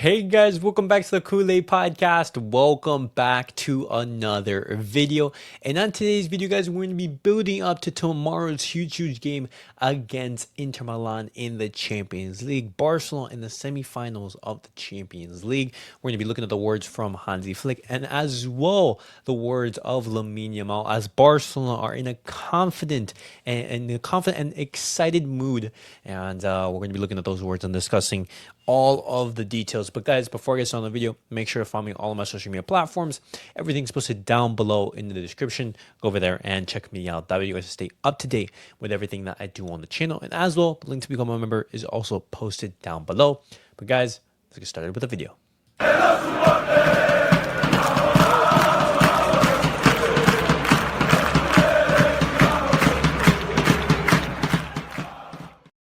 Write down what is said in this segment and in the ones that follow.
Hey guys, welcome back to the Kool-Aid Podcast. Welcome back to another video. And on today's video, guys, we're going to be building up to tomorrow's huge game against Inter Milan in the Champions League. Barcelona in the semifinals of the Champions League. We're going to be looking at the words from Hansi Flick and as well the words of Lamine Yamal as Barcelona are in a confident and excited mood. And we're going to be looking at those words and discussing all of the details. But guys, before I get started on the video, make sure to follow me on all of my social media platforms. Everything's posted down below in the description. Go over there and check me out. That way you guys stay up to date with everything that I do on the channel. And as well, the link to become a member is also posted down below. But guys, let's get started with the video.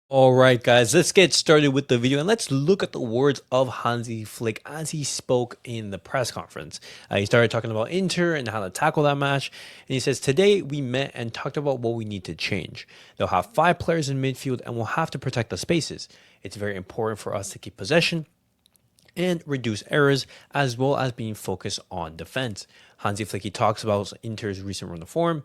All right, guys, let's get started with the video and let's look at the words of Hansi Flick as he spoke in the press conference. He started talking about Inter and how to tackle that match. And he says, today we met and talked about what we need to change. They'll have 5 players in midfield and we'll have to protect the spaces. It's very important for us to keep possession and reduce errors as well as being focused on defense. Hansi Flick, he talks about Inter's recent run of form.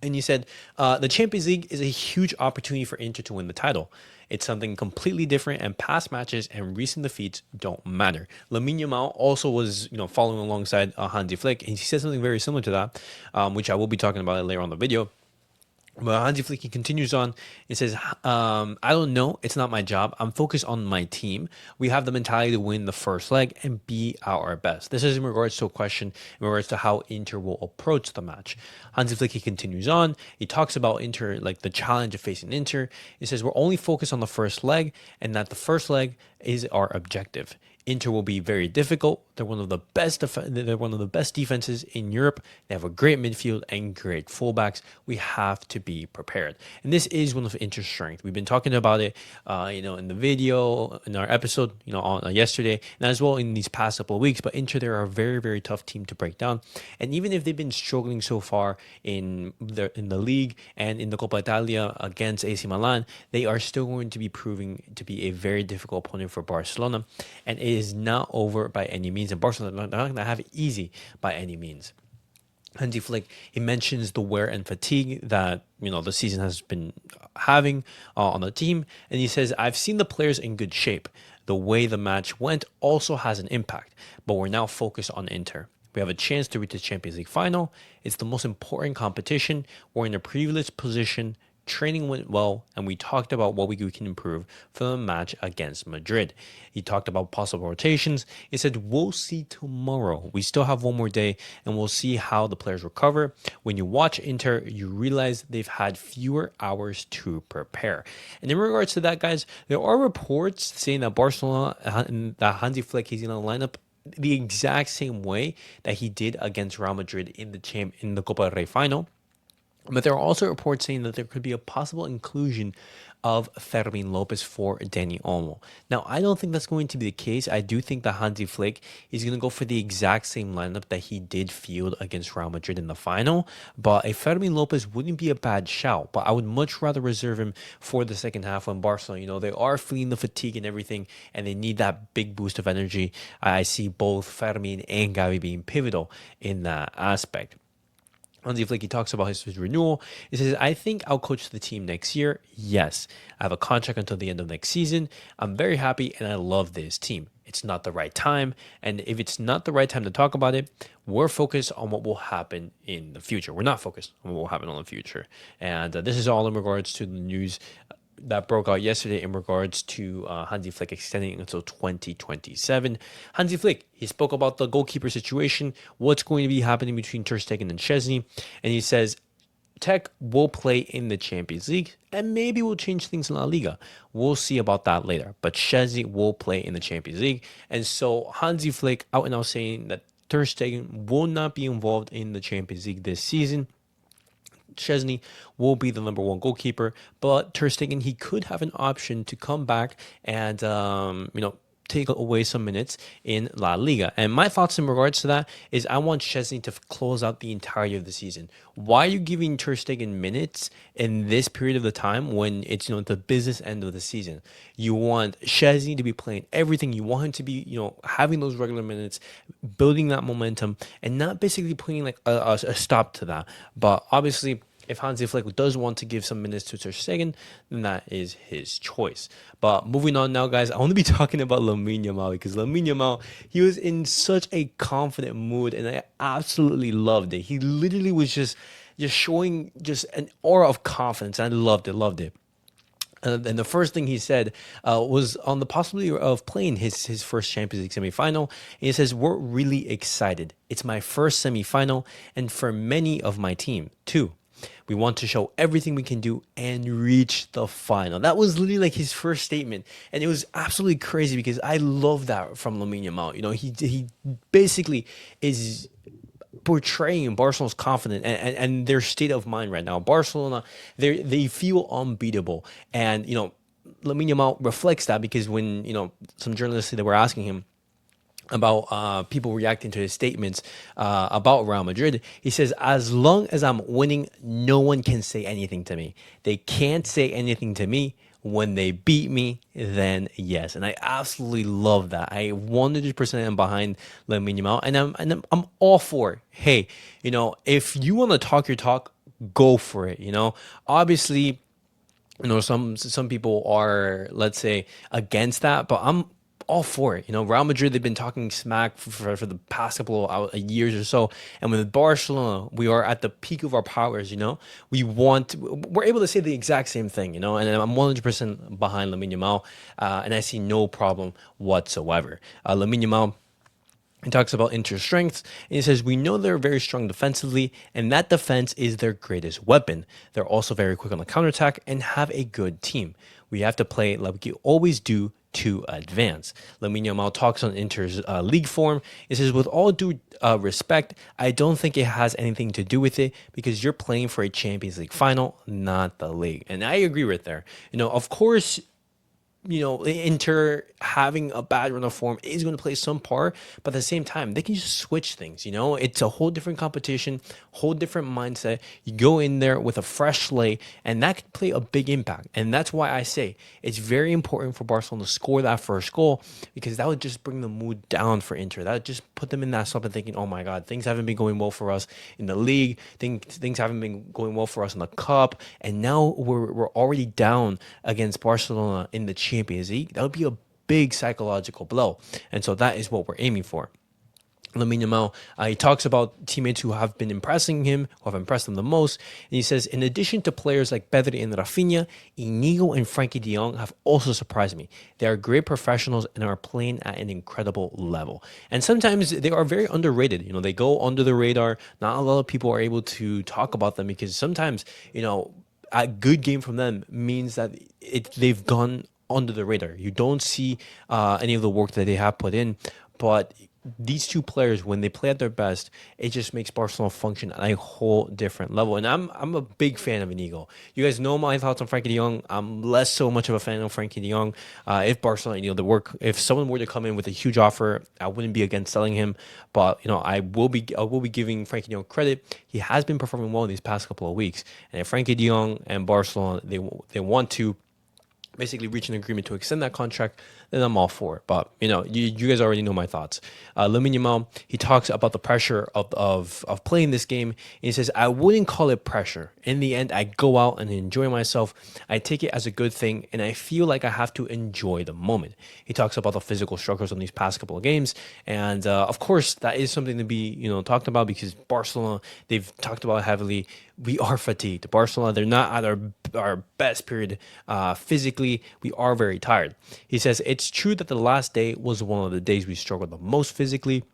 And he said, the Champions League is a huge opportunity for Inter to win the title. It's something completely different, and past matches and recent defeats don't matter. Lamine Yamal also was, following alongside Hansi Flick, and he said something very similar to that, which I will be talking about later on in the video. But Hansi Flick, he continues on. He says, I don't know. It's not my job. I'm focused on my team. We have the mentality to win the first leg and be our best. This is in regards to a question in regards to how Inter will approach the match. Hansi Flick, he continues on. He talks about Inter, like the challenge of facing Inter. He says, we're only focused on the first leg and that the first leg is our objective. Inter will be very difficult. They're one of the best. They're one of the best defenses in Europe. They have a great midfield and great fullbacks. We have to be prepared, and this is one of Inter's strengths. We've been talking about it, in the video, in our episode, on yesterday, and as well in these past couple of weeks. But Inter, they're a very tough team to break down, and even if they've been struggling so far in the league and in the Copa Italia against AC Milan, they are still going to be proving to be a very difficult opponent for Barcelona, and it is not over by any means, and Barcelona are not going to have it easy by any means. Hansi Flick, he mentions the wear and fatigue that the season has been having on the team, and he says, I've seen the players in good shape. The way the match went also has an impact, but we're now focused on Inter. We have a chance to reach the Champions League final. It's the most important competition. We're in a privileged position. Training went well, and we talked about what we can improve for the match against Madrid. He talked about possible rotations. He said, we'll see tomorrow. We still have one more day, and we'll see how the players recover. When you watch Inter, you realize they've had fewer hours to prepare. And in regards to that, guys, there are reports saying that Barcelona, that Hansi Flick, he's going to line up the exact same way that he did against Real Madrid in the Copa del Rey final. But there are also reports saying that there could be a possible inclusion of Fermín Lopez for Dani Olmo. Now, I don't think that's going to be the case. I do think that Hansi Flick is going to go for the exact same lineup that he did field against Real Madrid in the final. But a Fermín Lopez wouldn't be a bad shout. But I would much rather reserve him for the second half when Barcelona, they are feeling the fatigue and everything, and they need that big boost of energy. I see both Fermín and Gavi being pivotal in that aspect. Hansi Flick, he talks about his renewal. He says, I think I'll coach the team next year. Yes, I have a contract until the end of next season. I'm very happy and I love this team. It's not the right time. And if it's not the right time to talk about it, we're focused on what will happen in the future. We're not focused on what will happen in the future. And this is all in regards to the news that broke out yesterday in regards to Hansi Flick extending until 2027. Hansi Flick, he spoke about the goalkeeper situation, what's going to be happening between Ter Stegen and Szczesny, and he says, Tech will play in the Champions League, and maybe we'll change things in La Liga. We'll see about that later, but Szczesny will play in the Champions League, and so Hansi Flick out and out saying that Ter Stegen will not be involved in the Champions League this season. Szczesny will be the number 1 goalkeeper, but Ter Stegen, he could have an option to come back and take away some minutes in La Liga. And my thoughts in regards to that is I want Szczesny to close out the entirety of the season. Why are you giving Ter Stegen minutes in this period of the time when it's the business end of the season? You want Szczesny to be playing everything. You want him to be having those regular minutes, building that momentum, and not basically putting like a stop to that. But obviously, if Hansi Flick does want to give some minutes to Ter Stegen, then that is his choice. But moving on now, guys, I want to be talking about Lamine Yamal because Lamine Yamal, he was in such a confident mood, and I absolutely loved it. He literally was just showing just an aura of confidence. I loved it. And the first thing he said was on the possibility of playing his first Champions League semifinal. And he says, "We're really excited. It's my first semifinal, and for many of my team too. We want to show everything we can do and reach the final." That was literally like his first statement. And it was absolutely crazy because I love that from Lamine Yamal. He basically is portraying Barcelona's confidence and their state of mind right now. Barcelona, they feel unbeatable. And, Lamine Yamal reflects that because when, some journalists that were asking him about people reacting to his statements about Real Madrid, he says, "As long as I'm winning, no one can say anything to me. They can't say anything to me. When they beat me, then yes." And I absolutely love that. I 100% am behind Lamine Yamal, and I'm all for it. Hey, if you want to talk your talk, go for it. Obviously, some people are, let's say, against that, but I'm all for it. Real Madrid, they've been talking smack for the past couple of years or so. And with Barcelona, we are at the peak of our powers, we're able to say the exact same thing, and I'm 100% behind Lamine Yamal, and I see no problem whatsoever. Lamine Yamal, he talks about Inter's strengths, and he says, "We know they're very strong defensively, and that defense is their greatest weapon. They're also very quick on the counterattack and have a good team. We have to play like we always do to advance." Lamine Yamal talks on Inter's league form. He says, "With all due respect, I don't think it has anything to do with it because you're playing for a Champions League final, not the league." And I agree with there. Of course, Inter having a bad run of form is going to play some part, but at the same time, they can just switch things. It's a whole different competition, whole different mindset. You go in there with a fresh slate, and that can play a big impact. And that's why I say it's very important for Barcelona to score that first goal, because that would just bring the mood down for Inter. That would just put them in that slump and thinking, "Oh my God, things haven't been going well for us in the league. Things haven't been going well for us in the cup, and now we're already down against Barcelona in the Champions League." That would be a big psychological blow. And so that is what we're aiming for. Lamine Yamal, he talks about teammates who have been impressing him, who have impressed him the most. And he says, "In addition to players like Pedri and Rafinha, Inigo and Frankie de Jong have also surprised me. They are great professionals and are playing at an incredible level." And sometimes they are very underrated. They go under the radar. Not a lot of people are able to talk about them because sometimes, a good game from them means that they've gone under the radar. You don't see any of the work that they have put in, but these two players, when they play at their best, it just makes Barcelona function at a whole different level. And I'm a big fan of Inigo. You guys know my thoughts on Frankie de Jong. I'm less so much of a fan of Frankie de Jong. If Barcelona, if someone were to come in with a huge offer, I wouldn't be against selling him. But I will be giving Frankie de Jong credit. He has been performing well in these past couple of weeks. And if Frankie de Jong and Barcelona they want to basically reach an agreement to extend that contract, then I'm all for it. But you guys already know my thoughts. Lamine Yamal, he talks about the pressure of playing this game. And he says, "I wouldn't call it pressure. In the end, I go out and enjoy myself. I take it as a good thing, and I feel like I have to enjoy the moment." He talks about the physical struggles on these past couple of games, and of course, that is something to be talked about because Barcelona, they've talked about heavily. We are fatigued. Barcelona, they're not at our best period physically. We are very tired. He says, "It's true that the last day was one of the days we struggled the most physically.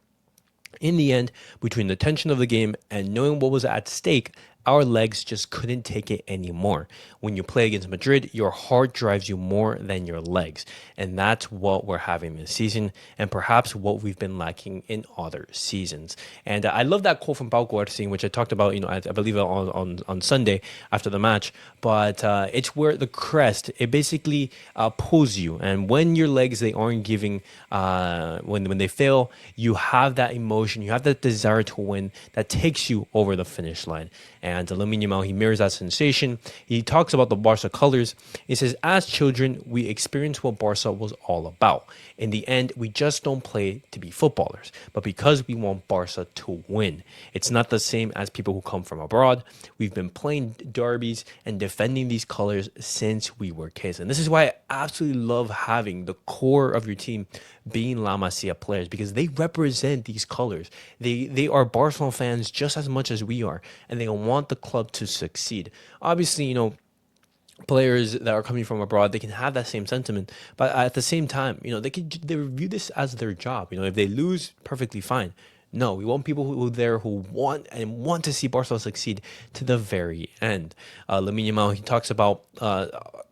In the end, between the tension of the game and knowing what was at stake, our legs just couldn't take it anymore. When you play against Madrid, your heart drives you more than your legs. And that's what we're having this season, and perhaps what we've been lacking in other seasons. And I love that quote from Pau Cuarsing, which I talked about, I believe on Sunday after the match. But it's where the crest, it basically pulls you. And when your legs, they aren't giving, when they fail, you have that emotion, you have that desire to win that takes you over the finish line. And Lamine Yamal, he mirrors that sensation. He talks about the Barça colors. He says, as children, we experienced what Barça was all about. In the end, we just don't play to be footballers, but because we want Barça to win. It's not the same as people who come from abroad. We've been playing derbies and defending these colors since we were kids. And this is why I absolutely love having the core of your team being La Masia players, because they represent these colors. They are Barcelona fans just as much as we are, and they want the club to succeed. Obviously, players that are coming from abroad, they can have that same sentiment, but at the same time, they view this as their job. If they lose, perfectly fine. No, we want people who want to see Barcelona succeed to the very end. Lamine Yamal, he talks about,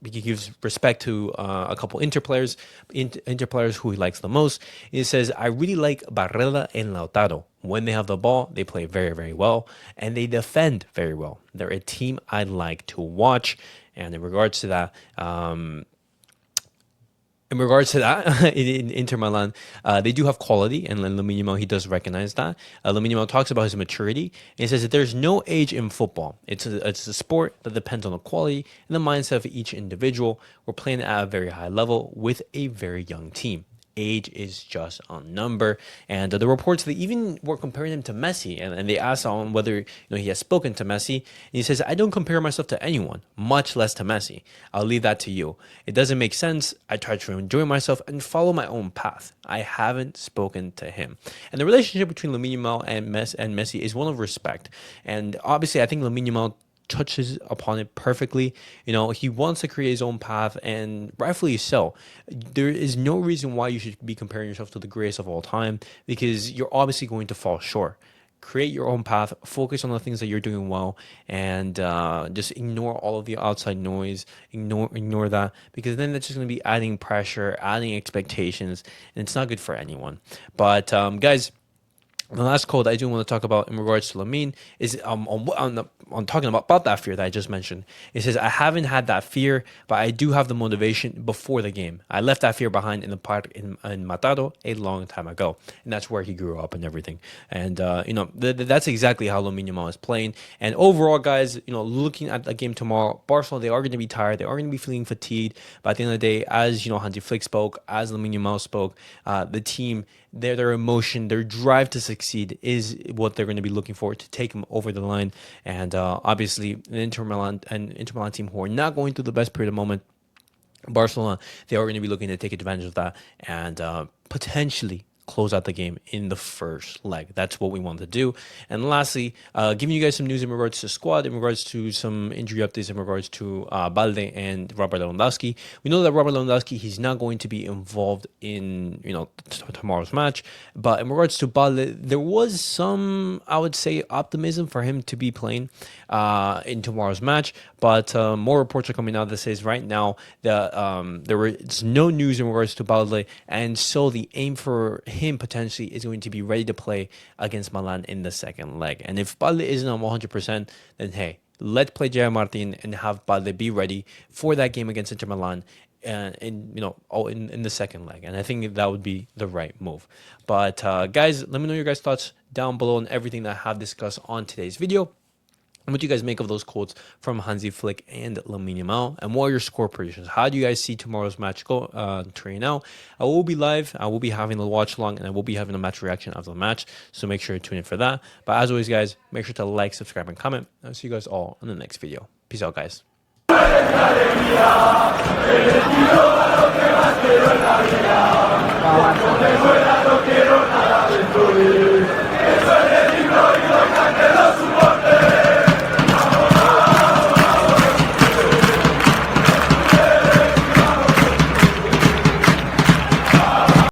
he gives respect to a couple Inter players who he likes the most. He says, I really like Barrera and Lautaro. When they have the ball, they play very, very well, and they defend very well. They're a team I like to watch. And in regards to that, in Inter Milan, they do have quality, and Lamine Yamal, he does recognize that. Lamine Yamal talks about his maturity, and he says that there's no age in football. It's a sport that depends on the quality and the mindset of each individual. We're playing at a very high level with a very young team. Age is just a number. And the reports, they even were comparing him to Messi, and they asked on whether he has spoken to Messi, and he says, I don't compare myself to anyone, much less to Messi. I'll leave that to you. It doesn't make sense. I try to enjoy myself and follow my own path. I haven't spoken to him. And the relationship between Lamine Yamal and Messi is one of respect. And obviously, I think Lamine Yamal touches upon it perfectly. He wants to create his own path, and rightfully so. There is no reason why you should be comparing yourself to the greatest of all time, because you're obviously going to fall short. Create your own path, focus on the things that you're doing well, and just ignore all of the outside noise. Ignore that, because then that's just going to be adding pressure, adding expectations, and it's not good for anyone. But guys, the last quote I do want to talk about in regards to Lamine is on talking about that fear that I just mentioned. It says, I haven't had that fear, but I do have the motivation before the game. I left that fear behind in the park in Matado a long time ago, and that's where he grew up and everything. And that's exactly how Lamine Yamal is playing. And overall, guys, looking at the game tomorrow, Barcelona, they are going to be tired, they are going to be feeling fatigued. But at the end of the day, as Hansi Flick spoke, as Lamine Yamal spoke, the team, their emotion, their drive to succeed is what they're going to be looking for to take them over the line. And obviously, an Inter Milan team who are not going through the best period of moment, Barcelona, they are going to be looking to take advantage of that and potentially close out the game in the first leg. That's what we want to do. And lastly, giving you guys some news in regards to squad, in regards to some injury updates, in regards to Balde and Robert Lewandowski. We know that Robert Lewandowski, he's not going to be involved in tomorrow's match. But in regards to Balde, there was some, I would say, optimism for him to be playing in tomorrow's match. But more reports are coming out that says right now that it's no news in regards to Balde, and so the aim for him potentially is going to be ready to play against Milan in the second leg. And if Balde isn't on 100%, then hey, let's play Jair Martin and have Balde be ready for that game against Inter Milan in the second leg. And I think that would be the right move. But guys, let me know your guys' thoughts down below on everything that I have discussed on today's video. And what do you guys make of those quotes from Hansi Flick and Lamine Yamal? And what are your score predictions? How do you guys see tomorrow's match turning out? I will be live. I will be having a watch along, and I will be having a match reaction after the match. So make sure to tune in for that. But as always, guys, make sure to like, subscribe, and comment. I'll see you guys all in the next video. Peace out, guys.